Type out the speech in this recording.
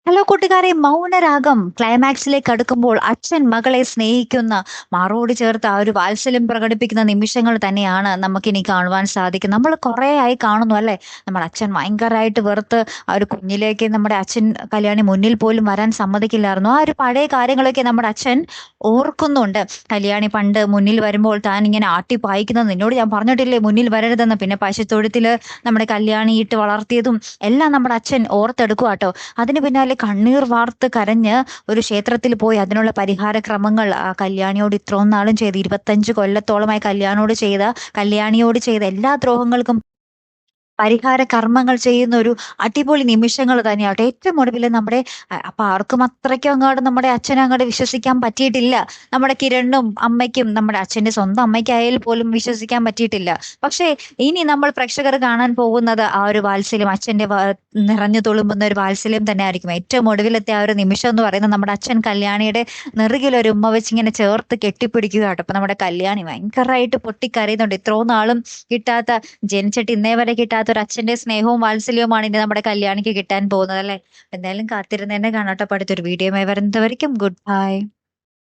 Hello കൂട്ടുകാരെ, മൗനരാഗം ക്ലൈമാക്സിലേക്ക് അടുക്കുമ്പോൾ അച്ഛൻ മകളെ സ്നേഹിക്കുന്ന, മാറോട് ചേർത്ത് ആ ഒരു വാത്സല്യം പ്രകടിപ്പിക്കുന്ന നിമിഷങ്ങൾ തന്നെയാണ് നമുക്കിനി കാണുവാൻ സാധിക്കും. നമ്മൾ കുറേ ആയി കാണുന്നു അല്ലേ? നമ്മുടെ അച്ഛൻ ഭയങ്കരമായിട്ട് വെറുത്ത് ആ ഒരു കുഞ്ഞിലേക്ക് നമ്മുടെ അച്ഛൻ കല്യാണി മുന്നിൽ പോലും വരാൻ സമ്മതിക്കില്ലായിരുന്നു. ആ ഒരു പഴയ കാര്യങ്ങളൊക്കെ നമ്മുടെ അച്ഛൻ ഓർക്കുന്നുണ്ട്. കല്യാണി പണ്ട് മുന്നിൽ വരുമ്പോൾ താൻ ഇങ്ങനെ ആട്ടി പായിക്കുന്നത് നിന്നോട് ഞാൻ പറഞ്ഞിട്ടില്ലേ മുന്നിൽ വരരുതെന്ന്. പിന്നെ പശുത്തൊഴുത്തില് നമ്മുടെ കല്യാണി ഇട്ട് വളർത്തിയതും എല്ലാം നമ്മുടെ അച്ഛൻ ഓർത്തെടുക്കുക കേട്ടോ. അതിന് പിന്നാലെ കണ്ണീർ വാർത്ത് കരഞ്ഞ് ഒരു ക്ഷേത്രത്തിൽ പോയി അതിനുള്ള പരിഹാര ക്രമങ്ങൾ ആ കല്യാണിയോട് ഇത്രയും നാളും ചെയ്ത് 25 കൊല്ലത്തോളമായി കല്യാണിയോട് ചെയ്ത എല്ലാ ദ്രോഹങ്ങൾക്കും പരിഹാര കർമ്മങ്ങൾ ചെയ്യുന്ന ഒരു അടിപൊളി നിമിഷങ്ങൾ തന്നെയാട്ടെ. ഏറ്റവും ഒടുവിൽ നമ്മുടെ അപ്പൊ ആർക്കും അത്രയ്ക്കും അങ്ങോട്ട് നമ്മുടെ അച്ഛനെ അങ്ങോട്ട് വിശ്വസിക്കാൻ പറ്റിയിട്ടില്ല. നമ്മുടെ കിരണിനും അമ്മയ്ക്കും നമ്മുടെ അച്ഛന്റെ സ്വന്തം അമ്മയ്ക്കായാൽ പോലും വിശ്വസിക്കാൻ പറ്റിയിട്ടില്ല. പക്ഷേ ഇനി നമ്മൾ പ്രേക്ഷകർ കാണാൻ പോകുന്നത് ആ ഒരു വാത്സല്യം, അച്ഛന്റെ നിറഞ്ഞു തുളുമ്പുന്ന ഒരു വാത്സല്യം തന്നെ ആയിരിക്കും. ഏറ്റവും ഒടുവിലത്തെ ആ ഒരു നിമിഷം എന്ന് പറയുന്നത് നമ്മുടെ അച്ഛൻ കല്യാണിയുടെ നെറുകിലൊരു ഉമ്മ വെച്ച് ഇങ്ങനെ ചേർത്ത് കെട്ടിപ്പിടിക്കുക കേട്ടോ. അപ്പൊ നമ്മുടെ കല്യാണി ഭയങ്കരമായിട്ട് പൊട്ടിക്കരയുന്നുണ്ട്. ഇത്രയും നാളും കിട്ടാത്ത, ജനിച്ചിട്ട് ഇന്നേ വരെ കിട്ടാത്ത ഒരു അച്ഛന്റെ സ്നേഹവും വാത്സല്യവുമാണ് ഇനി നമ്മുടെ കല്യാണിക്ക് കിട്ടാൻ പോകുന്നത് അല്ലേ? എന്തായാലും കാത്തിരുന്ന് തന്നെ കാണാട്ടോ. അടുത്തൊരു വീഡിയോയുമായി വരുന്നവരേക്കും ഗുഡ് ബൈ.